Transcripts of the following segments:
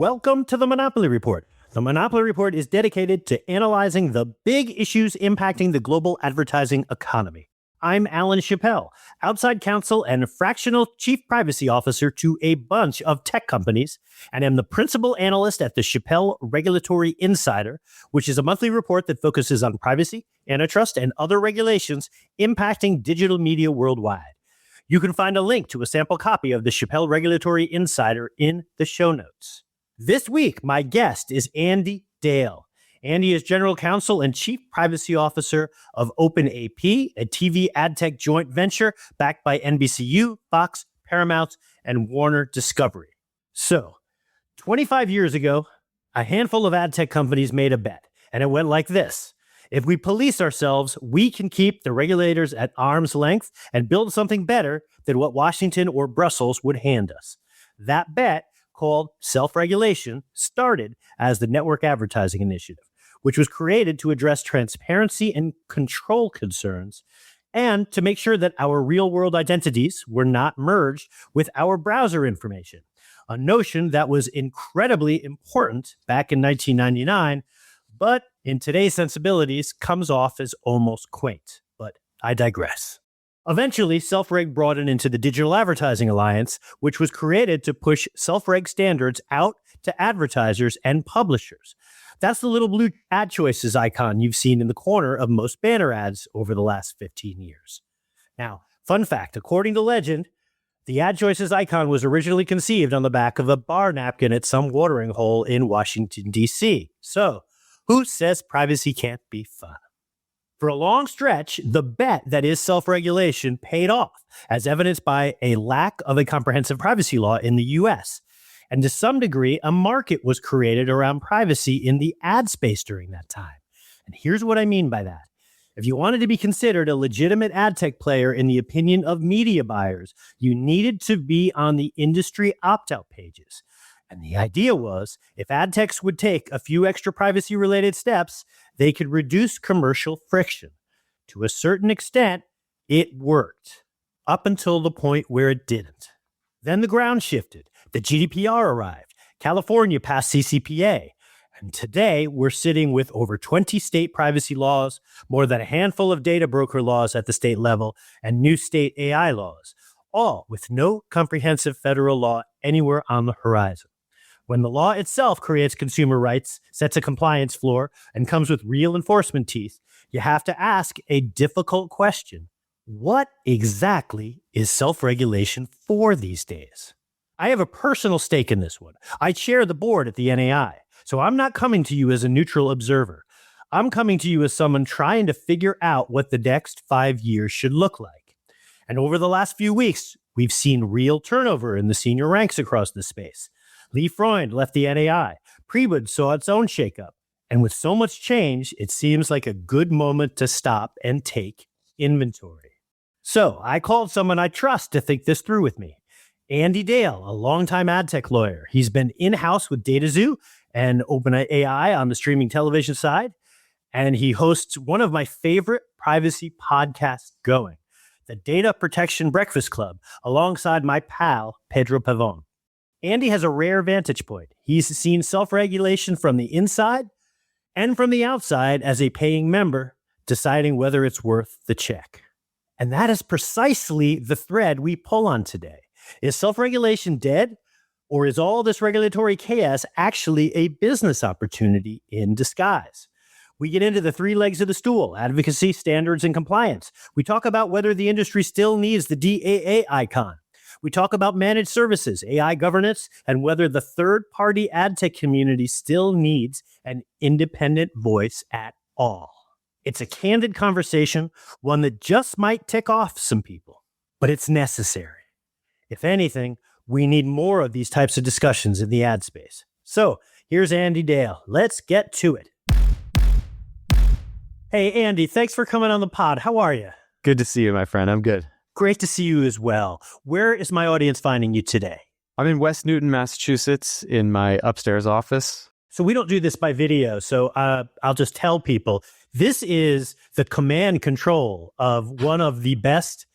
Welcome to the Monopoly Report. The Monopoly Report is dedicated to analyzing the big issues impacting the global advertising economy. I'm Alan Chapell, outside counsel and fractional chief privacy officer to a bunch of tech companies, and am the principal analyst at the Chapell Regulatory Insider, which is a monthly report that focuses on privacy, antitrust, and other regulations impacting digital media worldwide. You can find a link to a sample copy of the Chapell Regulatory Insider in the show notes. This week, my guest is Andy Dale. Andy is General Counsel and Chief Privacy Officer of OpenAP, a TV ad tech joint venture backed by NBCU, Fox, Paramount, and Warner Discovery. So, 25 years ago, a handful of ad tech companies made a bet, and it went like this. If we police ourselves, we can keep the regulators at arm's length and build something better than what Washington or Brussels would hand us. That bet, called self-regulation, started as the Network Advertising Initiative, which was created to address transparency and control concerns and to make sure that our real-world identities were not merged with our browser information, a notion that was incredibly important back in 1999, but in today's sensibilities comes off as almost quaint. But I digress. Eventually, self-reg broadened into the Digital Advertising Alliance, which was created to push self-reg standards out to advertisers and publishers. That's the little blue ad choices icon you've seen in the corner of most banner ads over the last 15 years. Now, fun fact, according to legend, the ad choices icon was originally conceived on the back of a bar napkin at some watering hole in Washington, D.C. So, who says privacy can't be fun? For a long stretch, the bet that is self-regulation paid off, as evidenced by a lack of a comprehensive privacy law in the U.S., and to some degree, a market was created around privacy in the ad space during that time. And here's what I mean by that. If you wanted to be considered a legitimate ad tech player in the opinion of media buyers, you needed to be on the industry opt-out pages. And the idea was, if ad techs would take a few extra privacy-related steps, they could reduce commercial friction. To a certain extent, it worked, up until the point where it didn't. Then the ground shifted. The GDPR arrived. California passed CCPA. And today, we're sitting with over 20 state privacy laws, more than a handful of data broker laws at the state level, and new state AI laws, all with no comprehensive federal law anywhere on the horizon. When the law itself creates consumer rights, sets a compliance floor, and comes with real enforcement teeth, you have to ask a difficult question. What exactly is self-regulation for these days? I have a personal stake in this one. I chair the board at the NAI, so I'm not coming to you as a neutral observer. I'm coming to you as someone trying to figure out what the next 5 years should look like. And over the last few weeks, we've seen real turnover in the senior ranks across the space. Lee Freund left the NAI. Prewood saw its own shakeup. And with so much change, it seems like a good moment to stop and take inventory. So I called someone I trust to think this through with me. Andy Dale, a longtime ad tech lawyer. He's been in-house with DataZoo and OpenAI on the streaming television side. And he hosts one of my favorite privacy podcasts going, the Data Protection Breakfast Club, alongside my pal, Pedro Pavon. Andy has a rare vantage point. He's seen self-regulation from the inside and from the outside as a paying member, deciding whether it's worth the check. And that is precisely the thread we pull on today. Is self-regulation dead, or is all this regulatory chaos actually a business opportunity in disguise? We get into the three legs of the stool: advocacy, standards, and compliance. We talk about whether the industry still needs the DAA icon. We talk about managed services, AI governance, and whether the third-party ad tech community still needs an independent voice at all. It's a candid conversation, one that just might tick off some people, but it's necessary. If anything, we need more of these types of discussions in the ad space. So here's Andy Dale. Let's get to it. Hey, Andy, thanks for coming on the pod. How are you? Good to see you, my friend. I'm good. Great to see you as well. Where is my audience finding you today? I'm in West Newton, Massachusetts, in my upstairs office. So we don't do this by video, so I'll just tell people, this is the command control of one of the best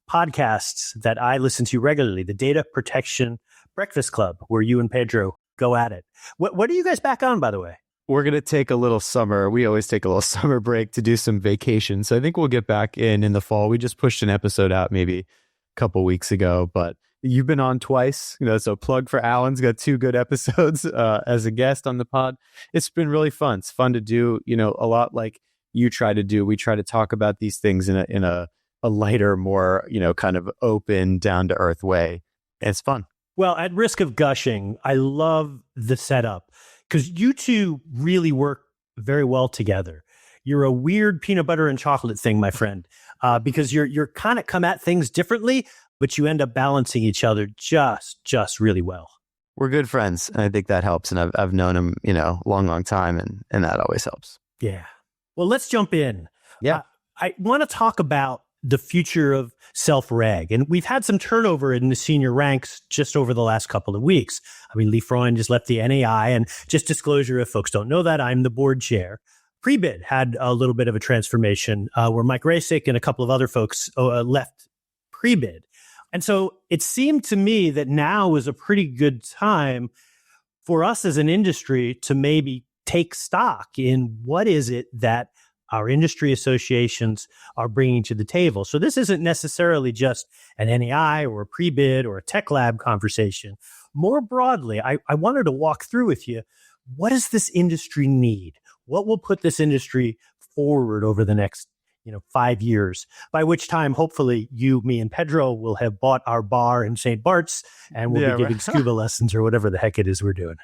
podcasts that I listen to regularly, the Data Protection Breakfast Club, where you and Pedro go at it. What are you guys back on, by the way? We're going to take a little summer. We always take a little summer break to do some vacation. So I think we'll get back in the fall. We just pushed an episode out maybe a couple weeks ago, but you've been on twice, so plug for Alan's got 2 good episodes as a guest on the pod. It's been really fun. It's fun to do, a lot like you try to do. We try to talk about these things in a lighter, more, kind of open, down to earth way. It's fun. Well, at risk of gushing, I love the setup because you two really work very well together. You're a weird peanut butter and chocolate thing, my friend, because you're kind of come at things differently, but you end up balancing each other just really well. We're good friends, and I think that helps. And I've known him, long time, and that always helps. Yeah. Well, let's jump in. Yeah. I want to talk about the future of self-reg. And we've had some turnover in the senior ranks just over the last couple of weeks. I mean, Lee Freund just left the NAI, and just disclosure, if folks don't know that, I'm the board chair. Prebid had a little bit of a transformation where Mike Rasick and a couple of other folks left Prebid. And so it seemed to me that now is a pretty good time for us as an industry to maybe take stock in what is it that our industry associations are bringing to the table. So this isn't necessarily just an NAI or a Prebid or a Tech Lab conversation. More broadly, I wanted to walk through with you, what does this industry need? What will put this industry forward over the next 5 years, by which time, hopefully, you, me, and Pedro will have bought our bar in St. Bart's and we'll be giving scuba lessons or whatever the heck it is we're doing.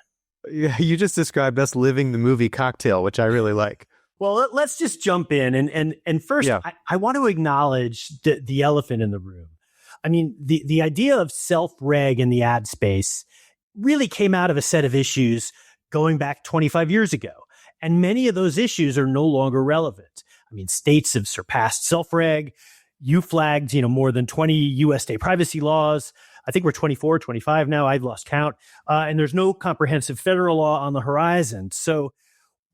Yeah, you just described us living the movie Cocktail, which I really like. Well, let's just jump in. And first, I want to acknowledge the elephant in the room. I mean, the idea of self-reg in the ad space really came out of a set of issues going back 25 years ago. And many of those issues are no longer relevant. I mean, states have surpassed self-reg. You flagged, more than 20 U.S. state privacy laws. I think we're 24, 25 now. I've lost count. And there's no comprehensive federal law on the horizon. So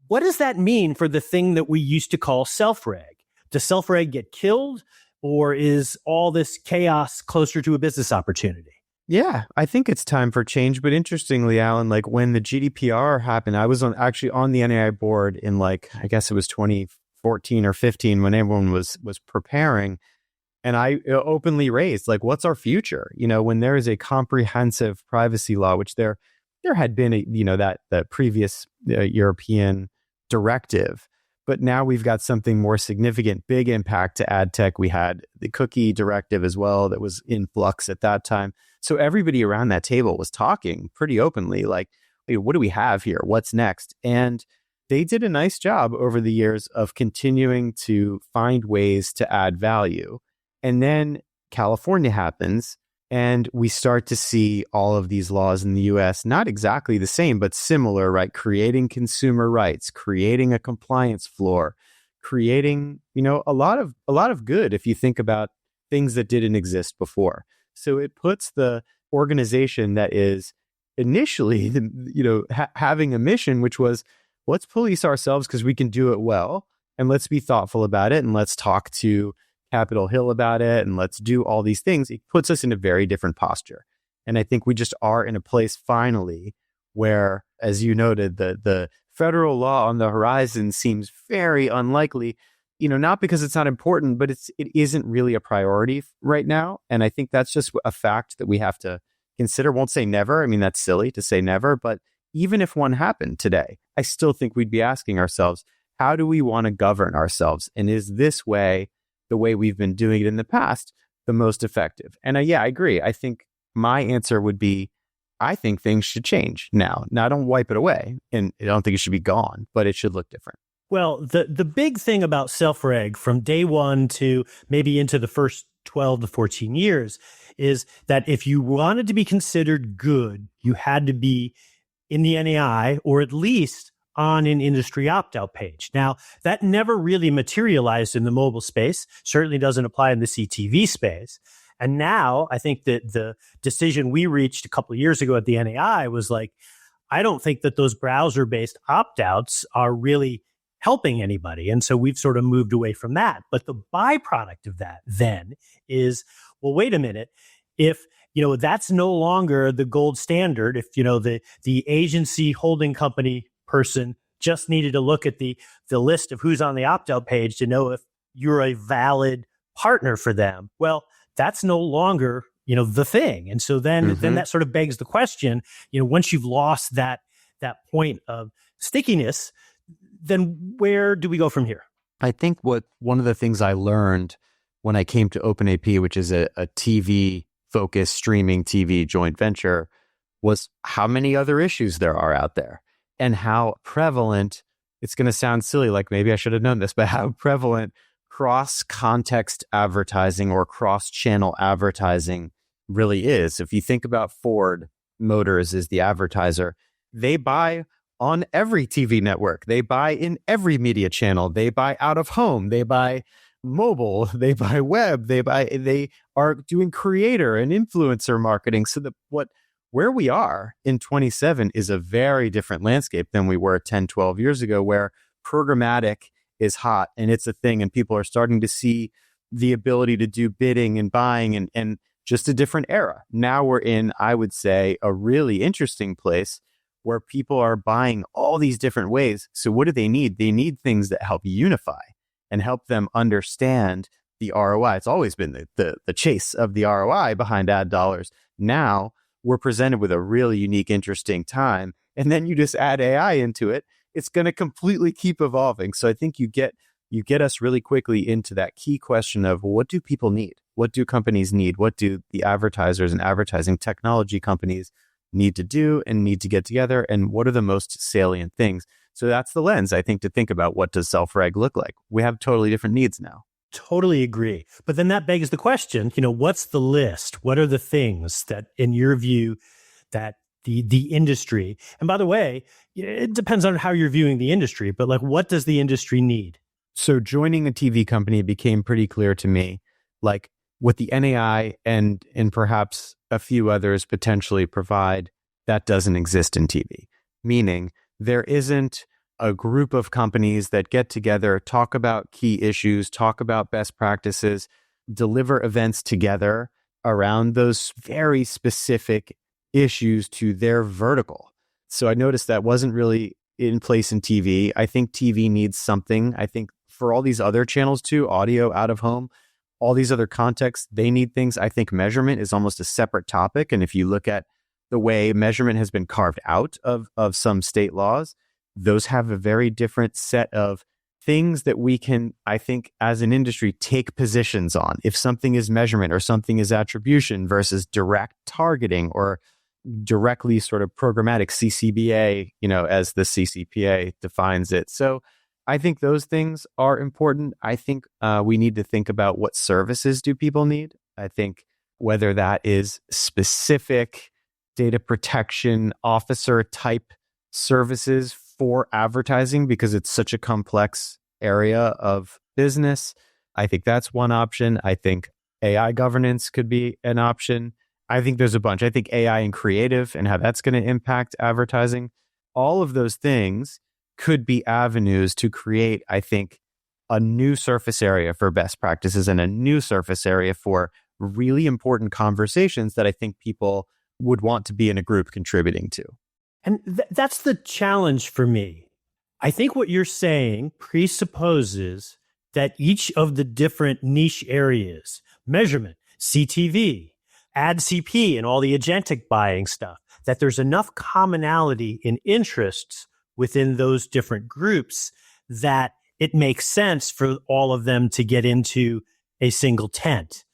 what does that mean for the thing that we used to call self-reg? Does self-reg get killed, or is all this chaos closer to a business opportunity? Yeah, I think it's time for change. But interestingly, Alan, like when the GDPR happened, I was actually on the NAI board in I guess it was 2014 or 15 when everyone was preparing. And I openly raised, what's our future? When there is a comprehensive privacy law, which there had been, that previous European directive, but now we've got something more significant, big impact to ad tech. We had the cookie directive as well that was in flux at that time. So everybody around that table was talking pretty openly, what do we have here? What's next? And they did a nice job over the years of continuing to find ways to add value. And then California happens, and we start to see all of these laws in the US, not exactly the same, but similar, right? Creating consumer rights, creating a compliance floor, creating, a lot of good if you think about things that didn't exist before. So it puts the organization that is initially, having a mission, which was, let's police ourselves because we can do it well, and let's be thoughtful about it, and let's talk to Capitol Hill about it, and let's do all these things. It puts us in a very different posture. And I think we just are in a place finally where, as you noted, the federal law on the horizon seems very unlikely, not because it's not important, but it isn't really a priority right now. And I think that's just a fact that we have to consider. Won't say never. I mean, that's silly to say never, but even if one happened today, I still think we'd be asking ourselves, how do we want to govern ourselves? And is this way, the way we've been doing it in the past, the most effective? And I agree. I think my answer would be, I think things should change now. Now, I don't wipe it away, and I don't think it should be gone, but it should look different. Well, the big thing about self-reg from day one to maybe into the first 12 to 14 years is that if you wanted to be considered good, you had to be in the NAI or at least on an industry opt-out page. Now, that never really materialized in the mobile space, certainly doesn't apply in the CTV space. And now I think that the decision we reached a couple of years ago at the NAI was I don't think that those browser-based opt-outs are really helping anybody. And so we've sort of moved away from that. But the byproduct of that then is, well, wait a minute. If that's no longer the gold standard. If, the agency holding company person just needed to look at the list of who's on the opt-out page to know if you're a valid partner for them. Well, that's no longer, the thing. And so then that sort of begs the question, once you've lost that point of stickiness, then where do we go from here? I think one of the things I learned when I came to OpenAP, which is a TV focused streaming TV joint venture, was how many other issues there are out there and how prevalent, it's going to sound silly, like maybe I should have known this, but how prevalent cross-context advertising or cross-channel advertising really is. If you think about Ford Motors as the advertiser, they buy on every TV network. They buy in every media channel. They buy out of home. They buy mobile. They buy web. They are doing creator and influencer marketing. So where we are in 27 is a very different landscape than we were 10, 12 years ago, where programmatic is hot and it's a thing, and people are starting to see the ability to do bidding and buying and just a different era. Now we're in, I would say, a really interesting place where people are buying all these different ways. So what do they need? They need things that help unify and help them understand the ROI. It's always been the chase of the ROI behind ad dollars. Now we're presented with a really unique, interesting time. And then you just add AI into it. It's going to completely keep evolving. So I think you get us really quickly into that key question of, what do people need? What do companies need? What do the advertisers and advertising technology companies need to do and need to get together? And what are the most salient things? So that's the lens, I think, to think about what does self-reg look like. We have totally different needs now. Totally agree. But then that begs the question, what's the list? What are the things that, in your view, that the industry, and by the way, it depends on how you're viewing the industry, but like, what does the industry need? So joining a TV company, it became pretty clear to me, like what the NAI and perhaps a few others potentially provide, that doesn't exist in TV. Meaning there isn't a group of companies that get together, talk about key issues, talk about best practices, deliver events together around those very specific issues to their vertical. So I noticed that wasn't really in place in TV. I think TV needs something. I think for all these other channels too, audio, out of home, all these other contexts, they need things. I think measurement is almost a separate topic. And if you look at the way measurement has been carved out of some state laws, those have a very different set of things that we can, I think, as an industry, take positions on. If something is measurement or something is attribution versus direct targeting or directly sort of programmatic CCBA, as the CCPA defines it. So I think those things are important. I think we need to think about what services do people need. I think whether that is specific data protection officer type services for advertising, because it's such a complex area of business. I think that's one option. I think AI governance could be an option. I think there's a bunch. I think AI and creative and how that's going to impact advertising. All of those things could be avenues to create, I think, a new surface area for best practices and a new surface area for really important conversations that I think people would want to be in a group contributing to. And that's the challenge for me. I think what you're saying presupposes that each of the different niche areas, measurement, CTV, ad CP, and all the agentic buying stuff, that there's enough commonality in interests within those different groups that it makes sense for all of them to get into a single tent.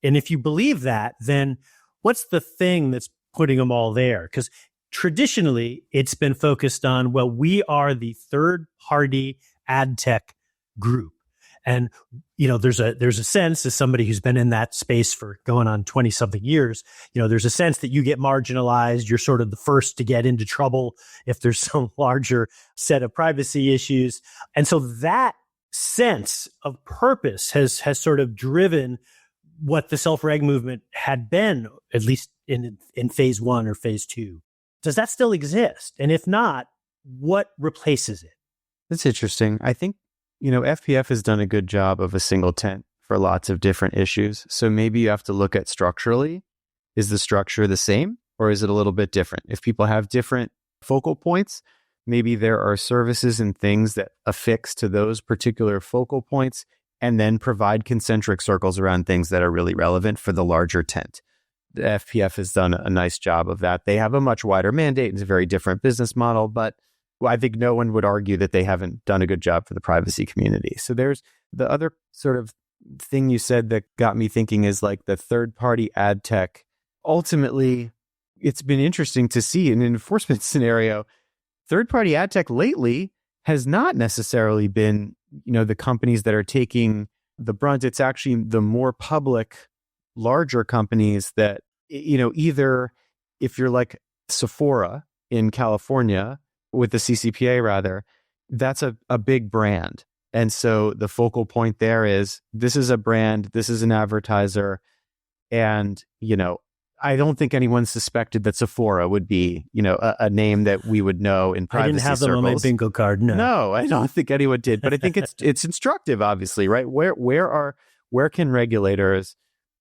And if you believe that, then what's the thing that's putting them all there? Because traditionally, it's been focused on, well, we are the third-party ad tech group. And, there's a sense, as somebody who's been in that space for going on 20-something years, there's a sense that you get marginalized. You're sort of the first to get into trouble if there's some larger set of privacy issues. And so that sense of purpose has sort of driven what the self-reg movement had been, at least in phase one or phase two. Does that still exist? And if not, what replaces it? That's interesting. I think, FPF has done a good job of a single tent for lots of different issues. So maybe you have to look at structurally Is the structure the same or is it a little bit different? If people have different focal points, maybe there are services and things that affix to those particular focal points and then provide concentric circles around things that are really relevant for the larger tent. The FPF has done a nice job of that. They have a much wider mandate. It's a very different business model, but I think no one would argue that they haven't done a good job for the privacy community. So there's the other sort of thing you said that got me thinking is like the third-party ad tech. Ultimately, it's been interesting to see in an enforcement scenario, third-party ad tech lately has not necessarily been, the companies that are taking the brunt. It's actually the more public, larger companies that, either if you're like Sephora in California with the CCPA rather, that's a big brand. And so the focal point there is this is a brand, this is an advertiser. And, I don't think anyone suspected that Sephora would be, a name that we would know in privacy circles. I didn't have them on my bingo card. No, I don't think anyone did. But I think it's instructive, obviously, right? Where can regulators,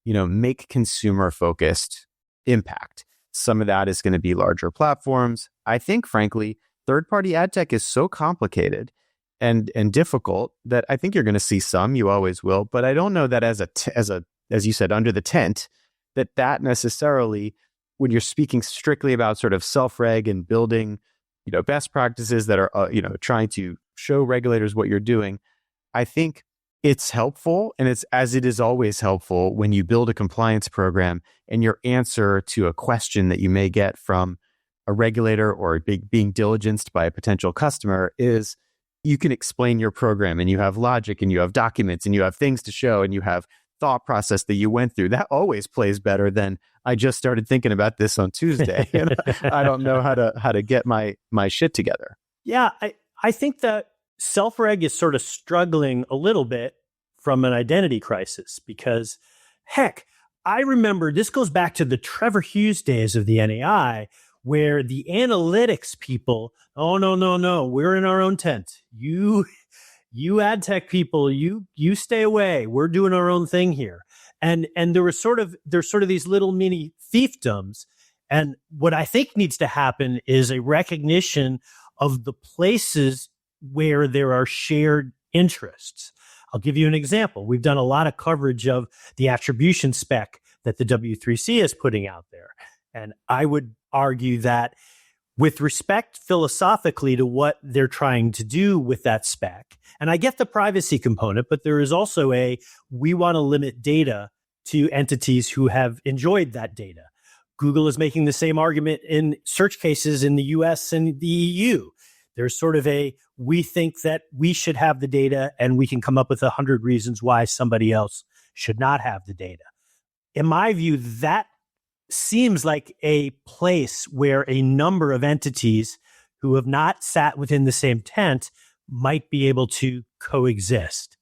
make consumer focused impact? Some of that is going to be larger platforms. I think, frankly, third-party ad tech is so complicated and difficult that I think you're going to see some. You always will, but I don't know that as you said, under the tent, that necessarily, when you're speaking strictly about sort of self-reg and building, best practices that are, trying to show regulators what you're doing, I think it's helpful, and it's as it is always helpful when you build a compliance program and your answer to a question that you may get from a regulator or being diligenced by a potential customer is you can explain your program and you have logic and you have documents and you have things to show and you have thought process that you went through. That always plays better than I just started thinking about this on Tuesday and I don't know how to get my shit together. Yeah, I think that self-reg is sort of struggling a little bit from an identity crisis because, heck, I remember this goes back to the Trevor Hughes days of the NAI, where the analytics people, oh, no, we're in our own tent. You ad tech people, you stay away. We're doing our own thing here. And there's sort of these little mini fiefdoms. And what I think needs to happen is a recognition of the places where there are shared interests. I'll give you an example. We've done a lot of coverage of the attribution spec that the W3C is putting out there. And I would argue that with respect philosophically to what they're trying to do with that spec, and I get the privacy component, but there is also we want to limit data to entities who have enjoyed that data. Google is making the same argument in search cases in the US and the EU. There's sort of we think that we should have the data and we can come up with 100 reasons why somebody else should not have the data. In my view, that seems like a place where a number of entities who have not sat within the same tent might be able to coexist.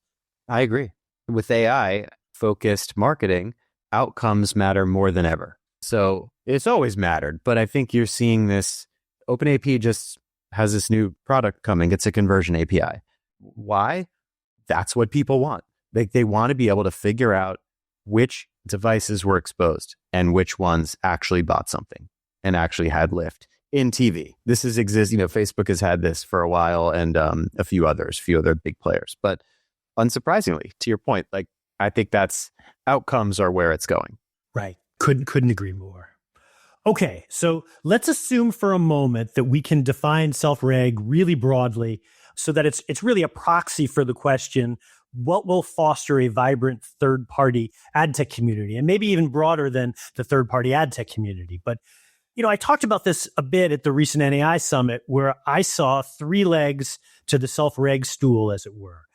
I agree. With AI-focused marketing, outcomes matter more than ever. So it's always mattered, but I think you're seeing this. OpenAP just has this new product coming. It's a conversion API. Why? That's what people want. They want to be able to figure out which devices were exposed and which ones actually bought something and actually had lift in TV. This Facebook has had this for a while and a few other big players. But unsurprisingly, to your point, I think that's outcomes are where it's going. Right. Couldn't agree more. Okay, so let's assume for a moment that we can define self-reg really broadly so that it's really a proxy for the question, what will foster a vibrant third-party ad tech community, and maybe even broader than the third-party ad tech community. But, I talked about this a bit at the recent NAI summit where I saw 3 legs to the self-reg stool, as it were.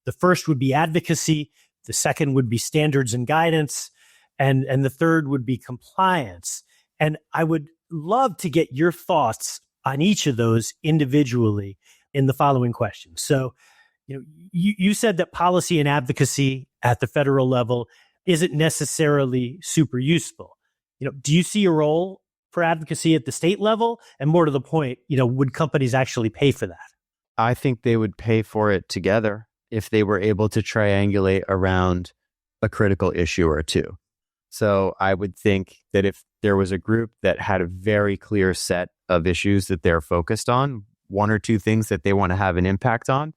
The first would be advocacy, the second would be standards and guidance, and the third would be compliance. And I would love to get your thoughts on each of those individually in the following question. So, you said that policy and advocacy at the federal level isn't necessarily super useful. Do you see a role for advocacy at the state level? And more to the point, would companies actually pay for that? I think they would pay for it together if they were able to triangulate around a critical issue or two. So I would think that if there was a group that had a very clear set of issues that they're focused on, one or two things that they want to have an impact on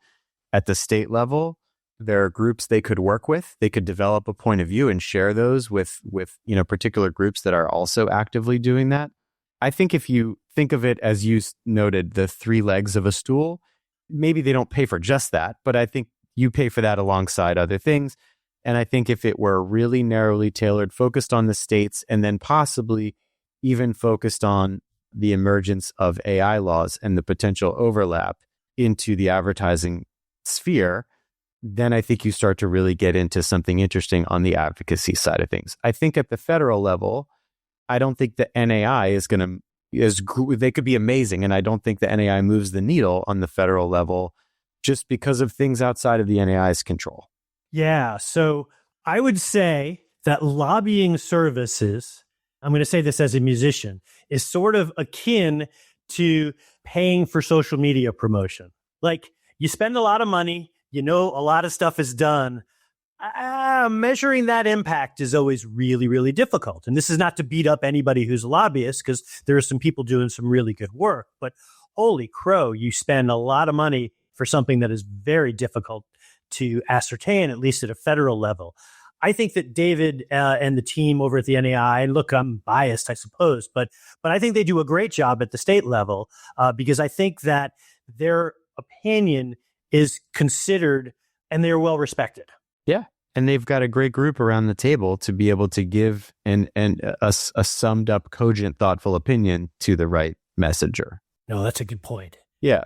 at the state level, there are groups they could work with. They could develop a point of view and share those with particular groups that are also actively doing that. I think if you think of it as you noted, the three legs of a stool, maybe they don't pay for just that, but I think you pay for that alongside other things. And I think if it were really narrowly tailored, focused on the states, and then possibly even focused on the emergence of AI laws and the potential overlap into the advertising sphere, then I think you start to really get into something interesting on the advocacy side of things. I think at the federal level, I don't think the NAI they could be amazing. And I don't think the NAI moves the needle on the federal level just because of things outside of the NAI's control. Yeah. So I would say that lobbying services, I'm going to say this as a musician, is sort of akin to paying for social media promotion. Like, you spend a lot of money, a lot of stuff is done. Measuring that impact is always really, really difficult. And this is not to beat up anybody who's a lobbyist, because there are some people doing some really good work. But holy crow, you spend a lot of money for something that is very difficult to ascertain, at least at a federal level. I think that David and the team over at the NAI, and look, I'm biased, I suppose, but I think they do a great job at the state level because I think that their opinion is considered and they're well respected. Yeah. And they've got a great group around the table to be able to give a summed up, cogent, thoughtful opinion to the right messenger. No, that's a good point. Yeah.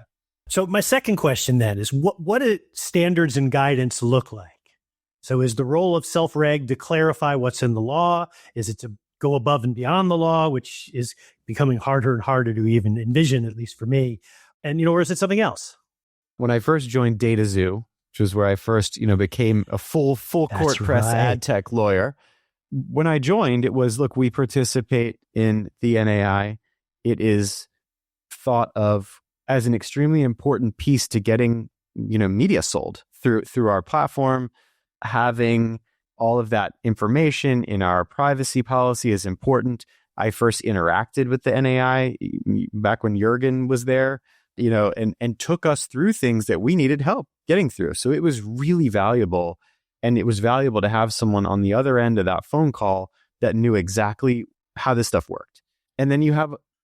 So my second question then is, what do standards and guidance look like? So is the role of self-reg to clarify what's in the law? Is it to go above and beyond the law, which is becoming harder and harder to even envision, at least for me? And, or is it something else? When I first joined DataZoo, which was where I first, became a full court press ad tech lawyer. When I joined, it was, look, we participate in the NAI. It is thought of as an extremely important piece to getting, media sold through our platform. Having all of that information in our privacy policy is important. I first interacted with the NAI back when Jürgen was there, and took us through things that we needed help getting through. So it was really valuable. And it was valuable to have someone on the other end of that phone call that knew exactly how this stuff worked. And then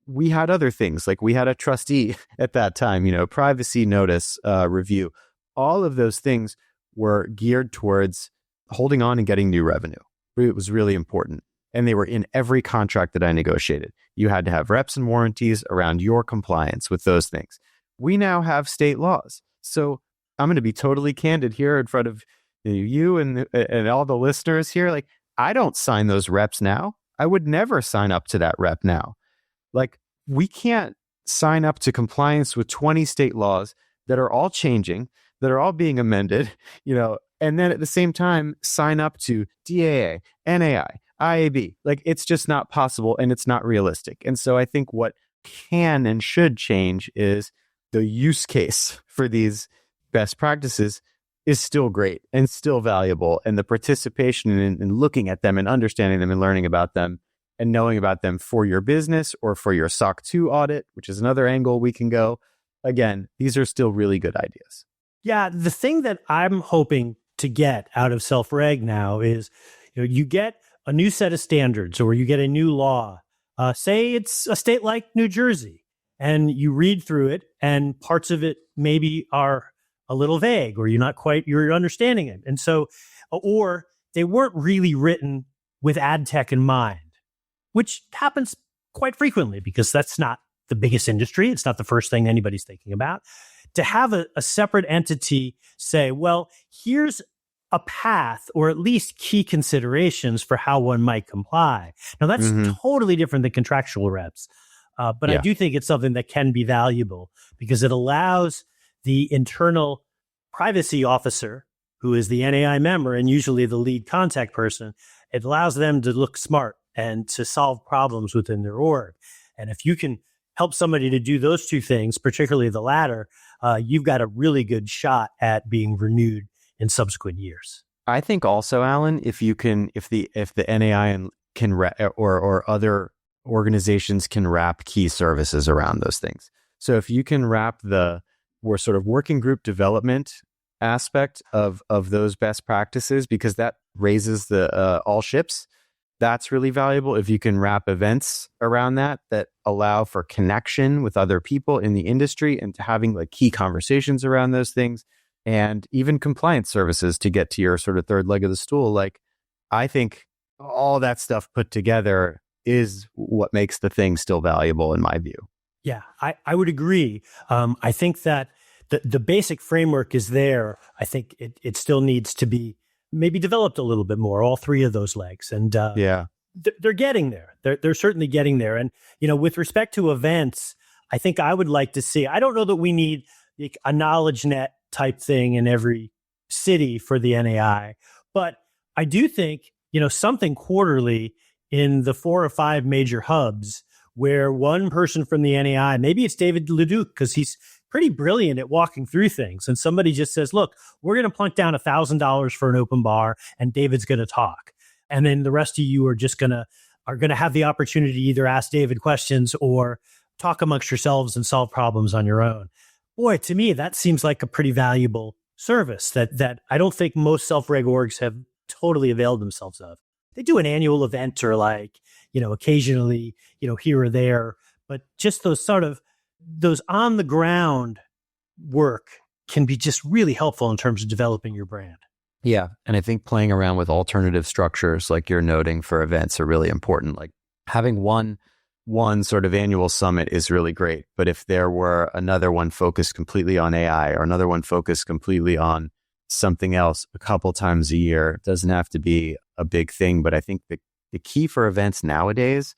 we had other things, like we had a trustee at that time, privacy notice review. All of those things were geared towards holding on and getting new revenue. It was really important. And they were in every contract that I negotiated. You had to have reps and warranties around your compliance with those things. We now have state laws. So I'm going to be totally candid here in front of you and all the listeners here. Like, I don't sign those reps now. I would never sign up to that rep now. Like, we can't sign up to compliance with 20 state laws that are all changing, that are all being amended, and then at the same time sign up to DAA, NAI, IAB. Like, it's just not possible and it's not realistic. And so I think what can and should change is the use case for these best practices is still great and still valuable. And the participation in looking at them and understanding them and learning about them and knowing about them for your business or for your SOC 2 audit, which is another angle we can go. Again, these are still really good ideas. Yeah, the thing that I'm hoping to get out of self-reg now is, you get a new set of standards or you get a new law. Say it's a state like New Jersey, and you read through it and parts of it maybe are a little vague or you're understanding it. And so, or they weren't really written with ad tech in mind, which happens quite frequently because that's not the biggest industry. It's not the first thing anybody's thinking about. To have a separate entity say, well, here's a path or at least key considerations for how one might comply. Now, that's totally different than contractual reps. But I do think it's something that can be valuable because it allows the internal privacy officer, who is the NAI member and usually the lead contact person, it allows them to look smart and to solve problems within their org. And if you can help somebody to do those two things, particularly the latter, you've got a really good shot at being renewed in subsequent years. I think also, Alan, if the NAI can or other organizations can wrap key services around those things. So if you can wrap the sort of working group development aspect of those best practices, because that raises the all ships, that's really valuable. If you can wrap events around that allow for connection with other people in the industry and to having like key conversations around those things, and even compliance services to get to your sort of third leg of the stool, like I think all that stuff put together is what makes the thing still valuable in my view. Yeah, I would agree. I think that the basic framework is there. I think it still needs to be maybe developed a little bit more, all three of those legs. And they're getting there. They're certainly getting there. And, with respect to events, I think I would like to see, I don't know that we need like a knowledge net type thing in every city for the NAI, but I do think, something quarterly in the 4 or 5 major hubs where one person from the NAI, maybe it's David Leduc, because he's pretty brilliant at walking through things. And somebody just says, look, we're going to plunk down $1,000 for an open bar and David's going to talk. And then the rest of you are just going to have the opportunity to either ask David questions or talk amongst yourselves and solve problems on your own. Boy, to me, that seems like a pretty valuable service that I don't think most self-reg orgs have totally availed themselves of. They do an annual event or occasionally, here or there, but just those on the ground work can be just really helpful in terms of developing your brand. Yeah. And I think playing around with alternative structures like you're noting for events are really important. Like having one sort of annual summit is really great. But if there were another one focused completely on AI or another one focused completely on something else a couple times a year, it doesn't have to be a big thing. But I think the key for events nowadays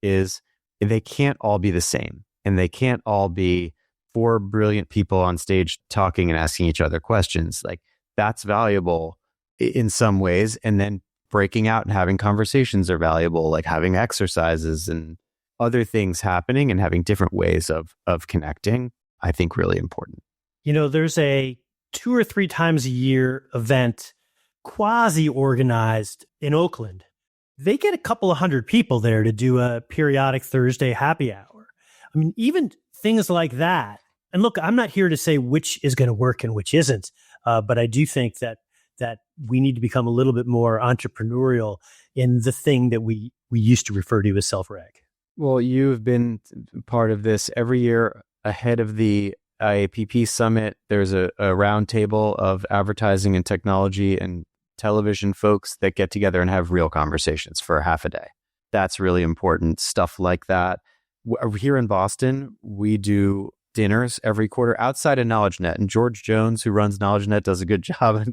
is they can't all be the same. And they can't all be 4 brilliant people on stage talking and asking each other questions. Like that's valuable in some ways. And then breaking out and having conversations are valuable, like having exercises and other things happening and having different ways of connecting, I think really important. There's a 2 or 3 times a year event quasi-organized in Oakland. They get a couple of hundred people there to do a periodic Thursday happy hour. I mean, even things like that. And look, I'm not here to say which is going to work and which isn't, but I do think that we need to become a little bit more entrepreneurial in the thing that we used to refer to as self-reg. Well, you've been part of this every year ahead of the IAPP Summit. There's a roundtable of advertising and technology and television folks that get together and have real conversations for half a day. That's really important, stuff like that. Here in Boston, we do dinners every quarter outside of KnowledgeNet. And George Jones, who runs KnowledgeNet, does a good job.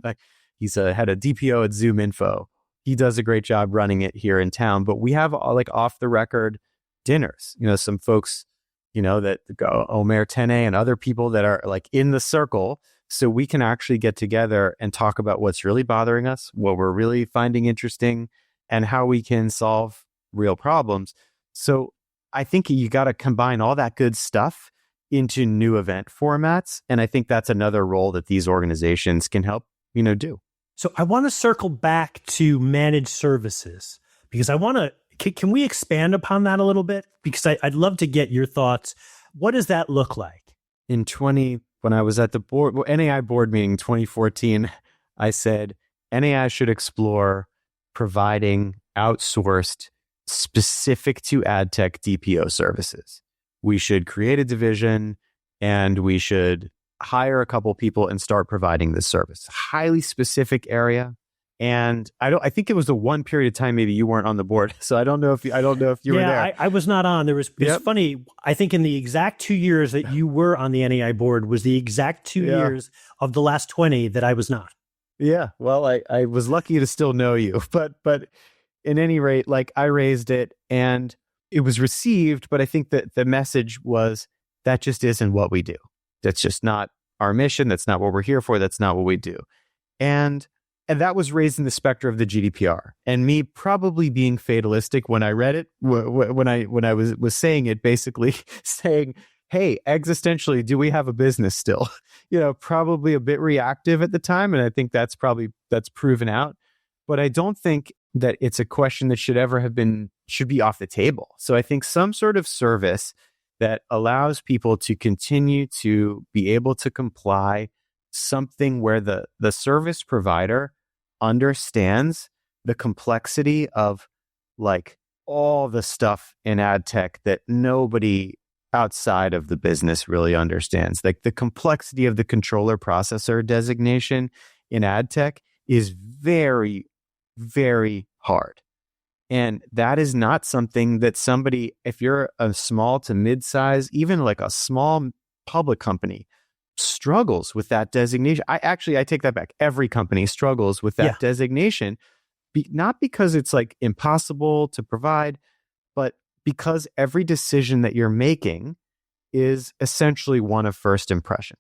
He's had a DPO at Zoom Info. He does a great job running it here in town. But we have like off the record dinners. Some folks, that go Omer Tene and other people that are like in the circle. So we can actually get together and talk about what's really bothering us, what we're really finding interesting, and how we can solve real problems. So I think you got to combine all that good stuff into new event formats. And I think that's another role that these organizations can help, do. So I want to circle back to managed services because I want to, can we expand upon that a little bit? Because I'd love to get your thoughts. What does that look like? When I was at the NAI board meeting 2014, I said, NAI should explore providing outsourced specific to ad tech DPO services. We should create a division and we should hire a couple people and start providing this service. Highly specific area. And I think it was the one period of time maybe you weren't on the board. So I don't know if you were there. I was not on. It's funny. I think in the exact 2 years that you were on the NAI board was the exact 2 years of the last 20 that I was not. Yeah. Well, I was lucky to still know you, but at any rate, like I raised it and it was received, but I think that the message was that just isn't what we do. That's just not our mission. That's not what we're here for. That's not what we do. And that was raised in the specter of the GDPR. And me probably being fatalistic when I read it, when I was saying it, basically saying, hey, existentially, do we have a business still? Probably a bit reactive at the time. And I think that's proven out. But I don't think that it's a question that should be off the table. So I think some sort of service that allows people to continue to be able to comply, something where the service provider understands the complexity of like all the stuff in ad tech that nobody outside of the business really understands. Like the complexity of the controller processor designation in ad tech is very, very hard. And that is not something that somebody, if you're a small to mid-size, even like a small public company, struggles with that designation. I take that back. Every company struggles with that designation, not because it's like impossible to provide, but because every decision that you're making is essentially one of first impression.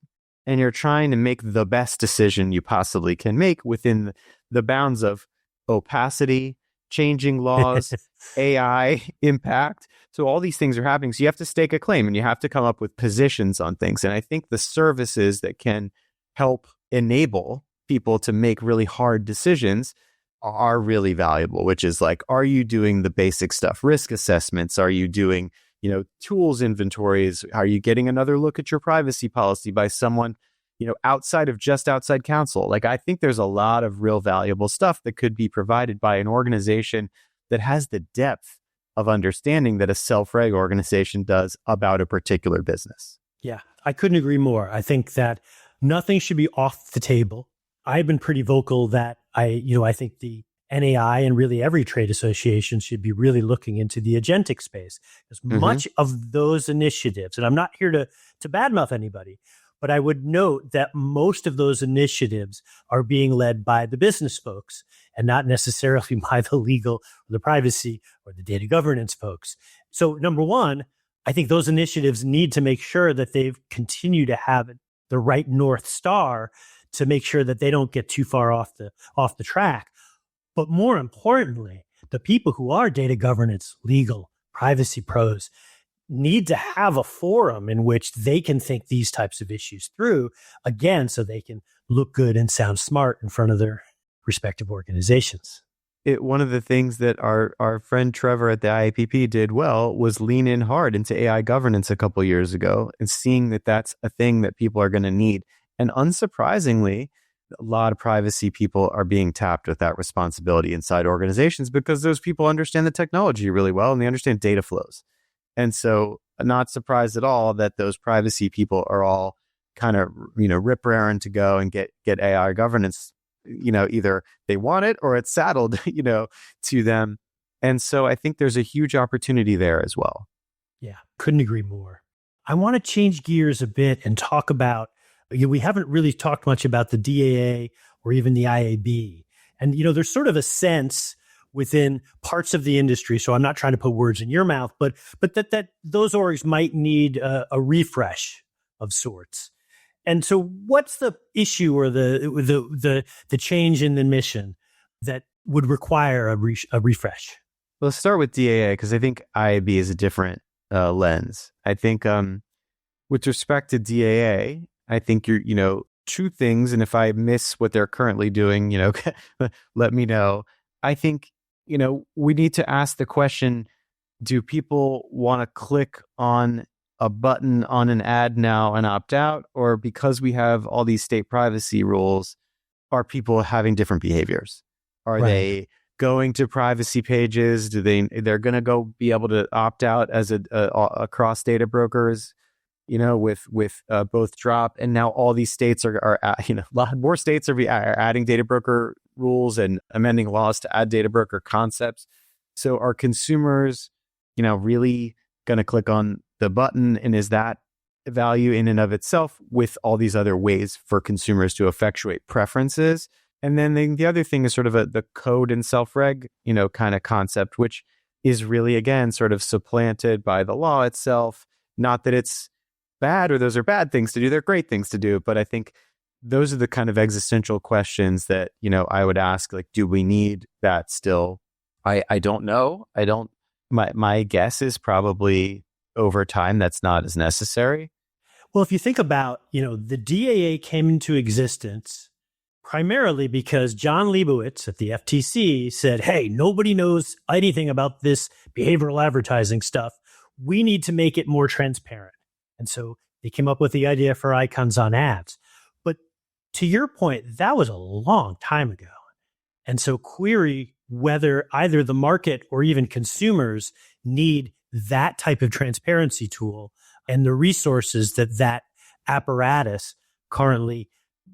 And you're trying to make the best decision you possibly can make within the bounds of opacity, changing laws, AI impact. So all these things are happening. So you have to stake a claim and you have to come up with positions on things. And I think the services that can help enable people to make really hard decisions are really valuable, which is like, are you doing the basic stuff? Risk assessments? Are you doing, tools inventories? Are you getting another look at your privacy policy by someone, outside counsel? Like, I think there's a lot of real valuable stuff that could be provided by an organization that has the depth of understanding that a self-reg organization does about a particular business. Yeah, I couldn't agree more. I think that nothing should be off the table. I've been pretty vocal that I think the NAI and really every trade association should be really looking into the agentic space, because much of those initiatives, and I'm not here to badmouth anybody, but I would note that most of those initiatives are being led by the business folks and not necessarily by the legal or the privacy or the data governance folks. So number one, I think those initiatives need to make sure that they've continued to have the right North Star to make sure that they don't get too far off the track. But more importantly, the people who are data governance, legal, privacy pros need to have a forum in which they can think these types of issues through, again, so they can look good and sound smart in front of their respective organizations. One of the things that our friend Trevor at the IAPP did well was lean in hard into AI governance a couple of years ago, and seeing that that's a thing that people are going to need. And unsurprisingly, a lot of privacy people are being tapped with that responsibility inside organizations because those people understand the technology really well and they understand data flows. And so not surprised at all that those privacy people are all kind of, rip raring to go and get AI governance. Either they want it or it's saddled, to them. And so I think there's a huge opportunity there as well. Yeah, couldn't agree more. I want to change gears a bit and talk about, we haven't really talked much about the DAA or even the IAB. And, there's sort of a sense within parts of the industry, so I'm not trying to put words in your mouth, but that those orgs might need a refresh of sorts. And so what's the issue or the change in the mission that would require a refresh? Well, let's start with DAA, because I think IAB is a different lens. I think with respect to DAA, I think you're, two things. And if I miss what they're currently doing, let me know. I think, we need to ask the question, do people want to click on a button on an ad now and opt out? Or because we have all these state privacy rules, are people having different behaviors? Are they going to privacy pages? They're going to go be able to opt out as across data brokers, with both drop, and now all these states are a lot more states are adding data broker rules and amending laws to add data broker concepts. So are consumers, really going to click on the button, and is that value in and of itself, with all these other ways for consumers to effectuate preferences? And then the other thing is sort of the code and self-reg, kind of concept, which is really, again, sort of supplanted by the law itself. Not that it's bad or those are bad things to do, they're great things to do. But I think those are the kind of existential questions that, I would ask, like, do we need that still? I don't know. My guess is probably over time, that's not as necessary. Well, if you think about, the DAA came into existence primarily because John Leibowitz at the FTC said, hey, nobody knows anything about this behavioral advertising stuff. We need to make it more transparent. And so they came up with the idea for icons on ads. But to your point, that was a long time ago. And so query whether either the market or even consumers need that type of transparency tool and the resources that that apparatus currently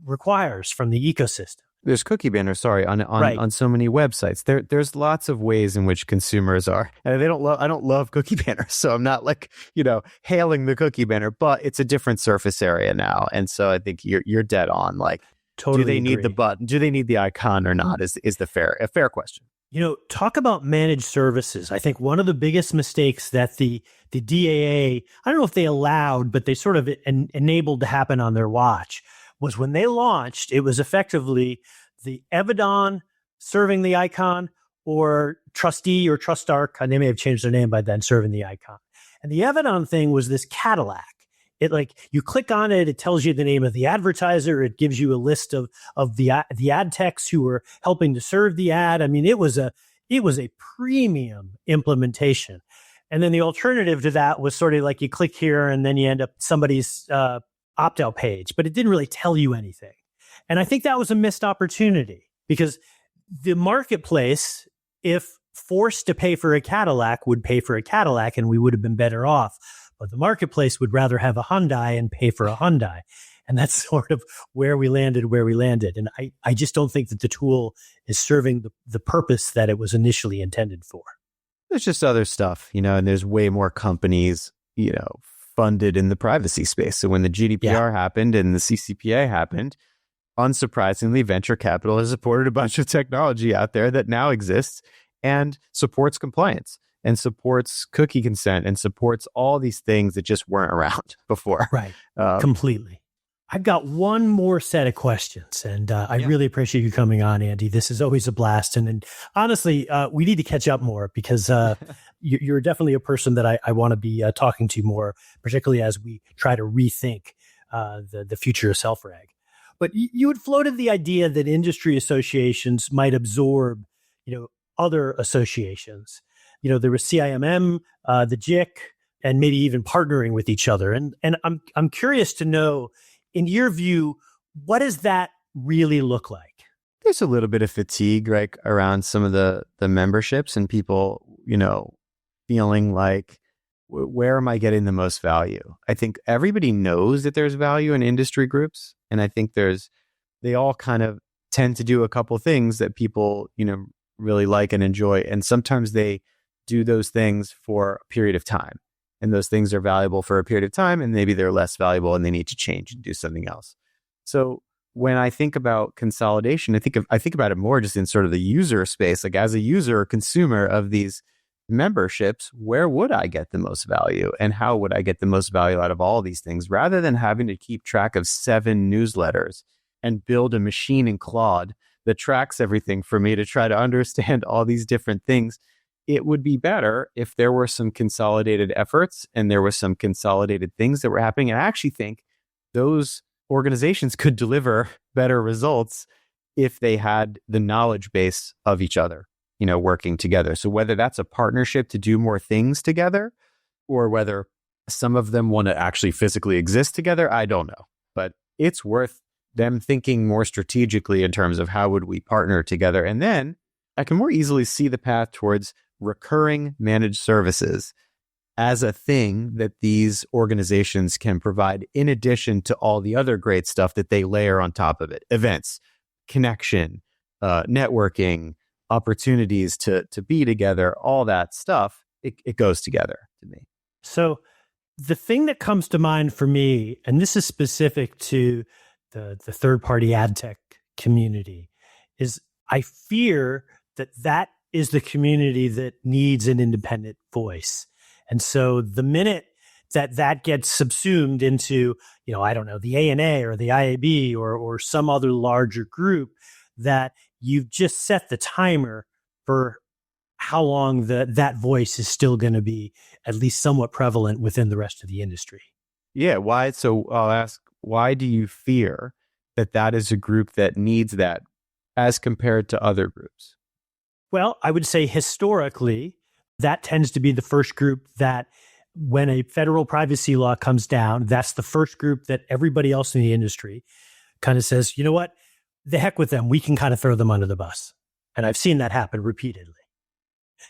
requires from the ecosystem. There's cookie banners, on so many websites. There's lots of ways in which consumers are, and I don't love cookie banners, so I'm not hailing the cookie banner, but it's a different surface area now, and so I think you're dead on. Totally do they need agree. the button? Do they need the icon or not? Is a fair question. Talk about managed services. I think one of the biggest mistakes that the DAA, I don't know if they allowed, but they sort of enabled to happen on their watch, was when they launched, it was effectively the Evidon serving the icon or Trustee or TrustArc, and they may have changed their name by then, serving the icon. And the Evidon thing was this Cadillac. It you click on it, it tells you the name of the advertiser. It gives you a list of the ad techs who were helping to serve the ad. I mean, it was a premium implementation. And then the alternative to that was sort of you click here and then you end up somebody's opt-out page, but it didn't really tell you anything. And I think that was a missed opportunity because the marketplace, if forced to pay for a Cadillac, would pay for a Cadillac and we would have been better off. But the marketplace would rather have a Hyundai and pay for a Hyundai. And that's sort of where we landed. And I just don't think that the tool is serving the purpose that it was initially intended for. There's just other stuff, and there's way more companies, funded in the privacy space. So when the GDPR happened and the CCPA happened, unsurprisingly, venture capital has supported a bunch of technology out there that now exists and supports compliance and supports cookie consent and supports all these things that just weren't around before. Right. Completely. I've got one more set of questions, and I really appreciate you coming on, Andy. This is always a blast. And honestly, we need to catch up more because you're definitely a person that I want to be talking to more, particularly as we try to rethink the future of self-reg. But you had floated the idea that industry associations might absorb, other associations. There was CIMM, the JIC, and maybe even partnering with each other. And I'm curious to know, in your view, what does that really look like? There's a little bit of fatigue, around some of the memberships and people, feeling like, where am I getting the most value? I think everybody knows that there's value in industry groups. And I think they all kind of tend to do a couple things that people, really like and enjoy. And sometimes they do those things for a period of time. And those things are valuable for a period of time, and maybe they're less valuable and they need to change and do something else. So when I think about consolidation, I think about it more just in sort of the user space, as a user or consumer of these memberships, where would I get the most value and how would I get the most value out of all these things, rather than having to keep track of 7 newsletters and build a machine in Claude that tracks everything for me to try to understand all these different things. It would be better if there were some consolidated efforts and there were some consolidated things that were happening. And I actually think those organizations could deliver better results if they had the knowledge base of each other, working together. So whether that's a partnership to do more things together, or whether some of them want to actually physically exist together, I don't know. But it's worth them thinking more strategically in terms of how would we partner together. And then I can more easily see the path towards recurring managed services as a thing that these organizations can provide in addition to all the other great stuff that they layer on top of it. Events, connection, networking, opportunities to be together, all that stuff, it goes together to me. So the thing that comes to mind for me, and this is specific to the third-party ad tech community, is I fear that is the community that needs an independent voice. And so the minute that gets subsumed into, I don't know, the ANA or the IAB or some other larger group, that you've just set the timer for how long that voice is still going to be at least somewhat prevalent within the rest of the industry. Yeah. Why? So I'll ask, why do you fear that is a group that needs that as compared to other groups? Well, I would say historically, that tends to be the first group that when a federal privacy law comes down, that's the first group that everybody else in the industry kind of says, you know what, the heck with them. We can kind of throw them under the bus. And I've seen that happen repeatedly.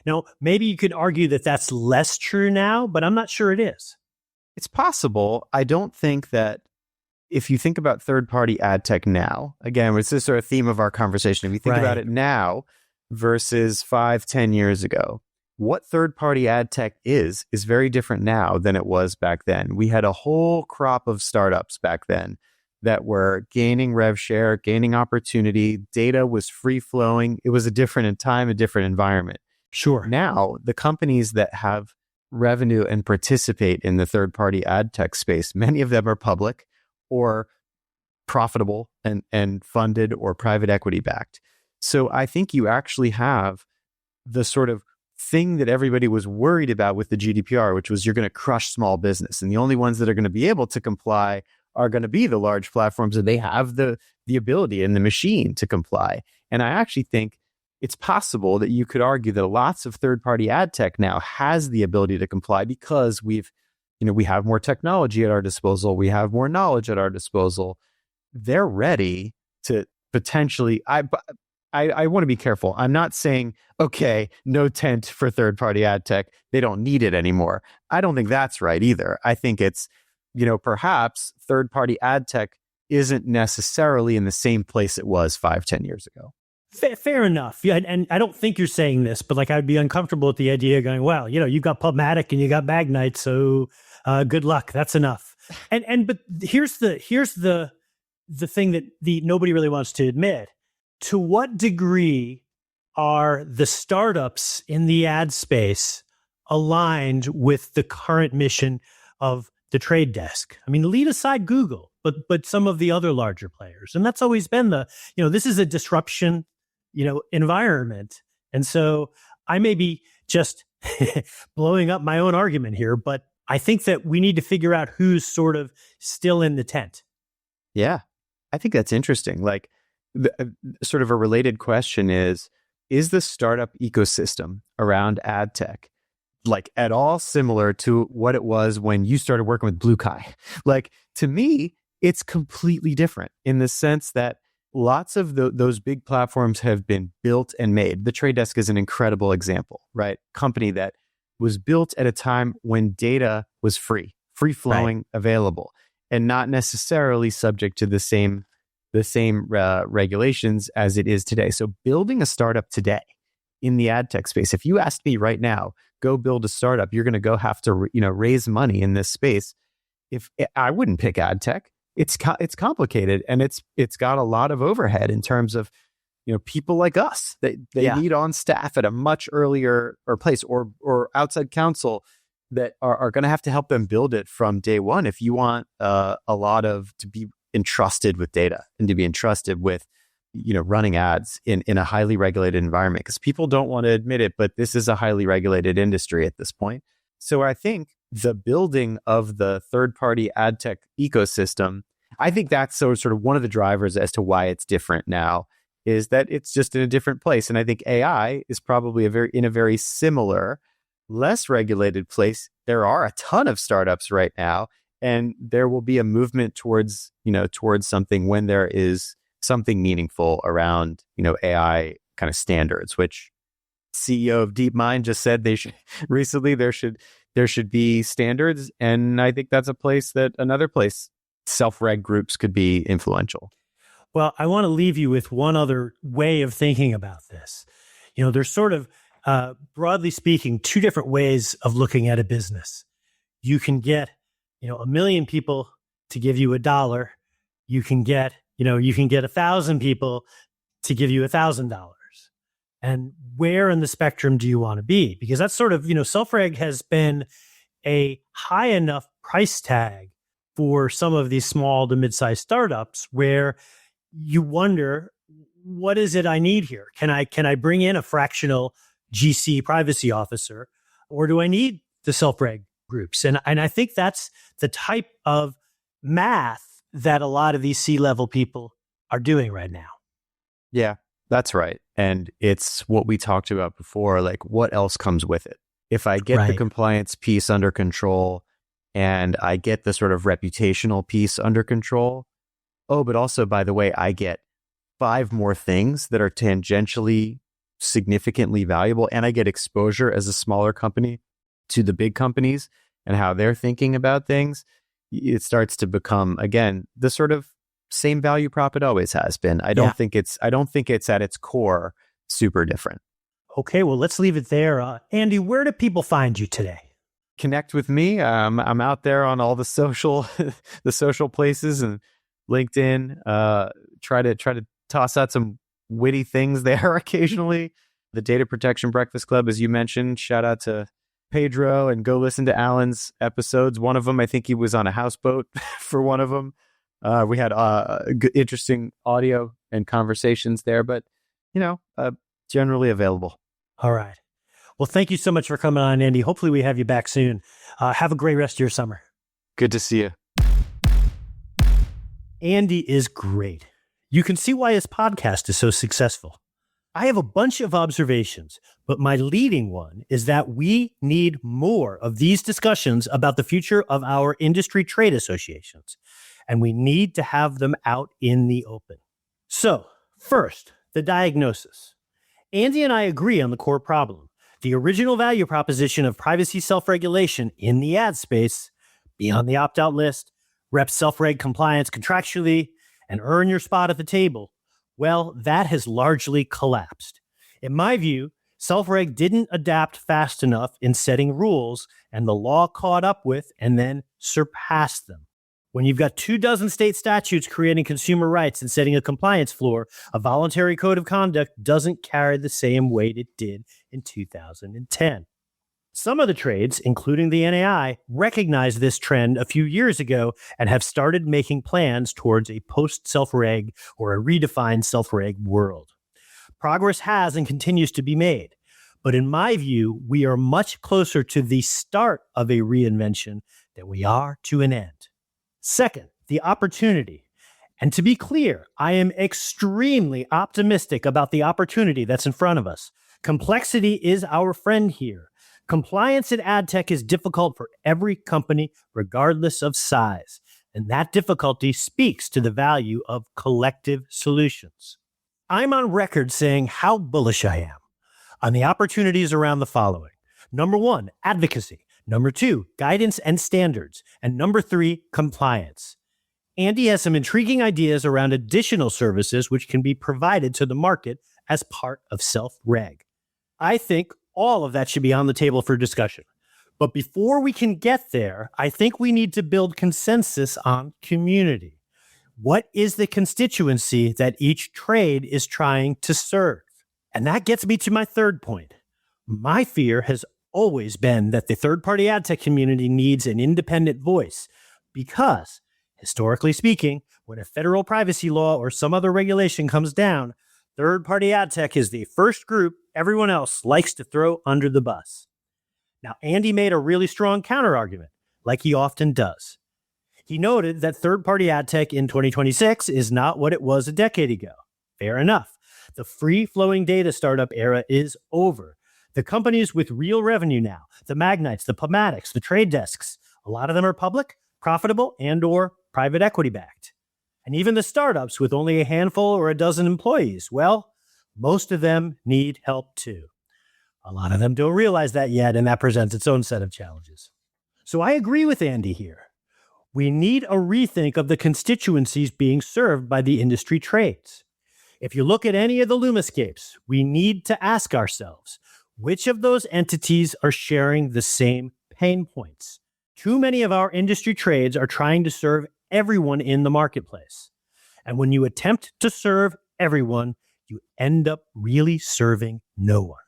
Now, maybe you could argue that that's less true now, but I'm not sure it is. It's possible. I don't think that if you think about third-party ad tech now, again, it's this sort of theme of our conversation. If you think about it now versus 5-10 years ago, what third-party ad tech is very different now than it was back then. We had a whole crop of startups back then that were gaining rev share, gaining opportunity. Data was free-flowing. It was a different time, a different environment. Sure. Now, the companies that have revenue and participate in the third-party ad tech space, many of them are public or profitable and funded or private equity backed. So I think you actually have the sort of thing that everybody was worried about with the GDPR, which was you're going to crush small business. And the only ones that are going to be able to comply are going to be the large platforms, and they have the ability and the machine to comply. And I actually think it's possible that you could argue that lots of third-party ad tech now has the ability to comply because we have more technology at our disposal. We have more knowledge at our disposal. They're ready to potentially, I want to be careful. I'm not saying, okay, no tent for third-party ad tech. They don't need it anymore. I don't think that's right either. I think it's, perhaps third-party ad tech isn't necessarily in the same place it was 5-10 years ago. Fair enough. Yeah, and I don't think you're saying this, but I'd be uncomfortable with the idea of going, well, you've got Pubmatic and you got Magnite, so good luck. That's enough. But here's the thing that nobody really wants to admit. To what degree are the startups in the ad space aligned with the current mission of the trade desk? I mean, leave aside Google, but some of the other larger players. And that's always been this is a disruption environment. And so I may be just blowing up my own argument here, but I think that we need to figure out who's sort of still in the tent. Yeah, I think that's interesting. Sort of a related question is the startup ecosystem around ad tech at all similar to what it was when you started working with Blue Kai? To me, it's completely different in the sense that lots of those big platforms have been built and made. The Trade Desk is an incredible example, right? Company that was built at a time when data was free flowing, available, and not necessarily subject to the same regulations as it is today. So building a startup today in the ad tech space, if you asked me right now, go build a startup, you're going to go have to raise money in this space. If I wouldn't pick ad tech, it's complicated and it's got a lot of overhead in terms of people like us that they need on staff at a much earlier place or outside counsel that are going to have to help them build it from day one. If you want a lot to be entrusted with data and to be entrusted with running ads in a highly regulated environment, because people don't want to admit it, but this is a highly regulated industry at this point. So I think the building of the third-party ad tech ecosystem, I think that's sort of one of the drivers as to why it's different now, is that it's just in a different place. And I think AI is probably in a very similar, less regulated place. There are a ton of startups right now, and there will be a movement towards something when there is something meaningful around, AI kind of standards, which CEO of DeepMind just said recently there should be standards. And I think that's another place self-reg groups could be influential. Well, I want to leave you with one other way of thinking about this. There's sort of, broadly speaking, two different ways of looking at a business. You can get, 1 million people to give you $1. You can get 1,000 people to give you $1,000. And where in the spectrum do you want to be? Because that's sort of, self-reg has been a high enough price tag for some of these small to mid-sized startups where you wonder, what is it I need here? Can I bring in a fractional GC privacy officer, or do I need the self-reg groups? And I think that's the type of math that a lot of these C-level people are doing right now. Yeah, that's right. And it's what we talked about before, like what else comes with it? If I get the Right. compliance piece under control and I get the sort of reputational piece under control, oh, but also, by the way, I get 5 more things that are tangentially significantly valuable, and I get exposure as a smaller company to the big companies and how they're thinking about things. It starts to become, again, the sort of same value prop it always has been. I don't think it's at its core super different. Okay, well, let's leave it there. Andy, where do people find you today? Connect with me. I'm out there on all the social the social places and LinkedIn. Try to toss out some witty things there occasionally. The Data Protection Breakfast Club, as you mentioned, shout out to Pedro, and go listen to Alan's episodes. One of them, I think he was on a houseboat for one of them. We had interesting audio and conversations there, but generally available. All right. Well, thank you so much for coming on, Andy. Hopefully we have you back soon. Have a great rest of your summer. Good to see you. Andy is great. You can see why his podcast is so successful. I have a bunch of observations, but my leading one is that we need more of these discussions about the future of our industry trade associations, and we need to have them out in the open. So, first, the diagnosis. Andy and I agree on the core problem. The original value proposition of privacy self-regulation in the ad space, be on the opt-out list, rep self-reg compliance contractually, and earn your spot at the table, well, that has largely collapsed. In my view, self-reg didn't adapt fast enough in setting rules, and the law caught up with and then surpassed them. When you've got 24 state statutes creating consumer rights and setting a compliance floor, a voluntary code of conduct doesn't carry the same weight it did in 2010. Some of the trades, including the NAI, recognized this trend a few years ago and have started making plans towards a post-self-reg or a redefined self-reg world. Progress has and continues to be made, but in my view, we are much closer to the start of a reinvention than we are to an end. Second, the opportunity. And to be clear, I am extremely optimistic about the opportunity that's in front of us. Complexity is our friend here. Compliance in ad tech is difficult for every company, regardless of size. And that difficulty speaks to the value of collective solutions. I'm on record saying how bullish I am on the opportunities around the following. Number 1, advocacy. Number 2, guidance and standards. And number 3, compliance. Andy has some intriguing ideas around additional services which can be provided to the market as part of self-reg. I think all of that should be on the table for discussion. But before we can get there, I think we need to build consensus on community. What is the constituency that each trade is trying to serve? And that gets me to my third point. My fear has always been that the third-party ad tech community needs an independent voice because, historically speaking, when a federal privacy law or some other regulation comes down, third-party ad tech is the first group everyone else likes to throw under the bus. Now, Andy made a really strong counterargument, like he often does. He noted that third-party ad tech in 2026 is not what it was a decade ago. Fair enough. The free-flowing data startup era is over. The companies with real revenue now, the Magnites, the Pomatics, the trade desks, a lot of them are public, profitable, and or private equity backed. And even the startups with only a handful or a dozen employees, well, most of them need help too. A lot of them don't realize that yet, and that presents its own set of challenges. So I agree with Andy here. We need a rethink of the constituencies being served by the industry trades. If you look at any of the Lumascapes, we need to ask ourselves, which of those entities are sharing the same pain points? Too many of our industry trades are trying to serve everyone in the marketplace. And when you attempt to serve everyone, you end up really serving no one.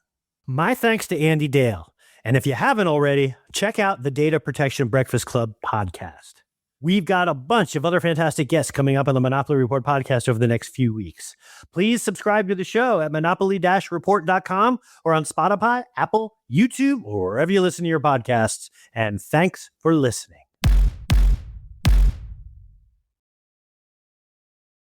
My thanks to Andy Dale. And if you haven't already, check out the Data Protection Breakfast Club podcast. We've got a bunch of other fantastic guests coming up on the Monopoly Report podcast over the next few weeks. Please subscribe to the show at monopoly-report.com or on Spotify, Apple, YouTube, or wherever you listen to your podcasts. And thanks for listening.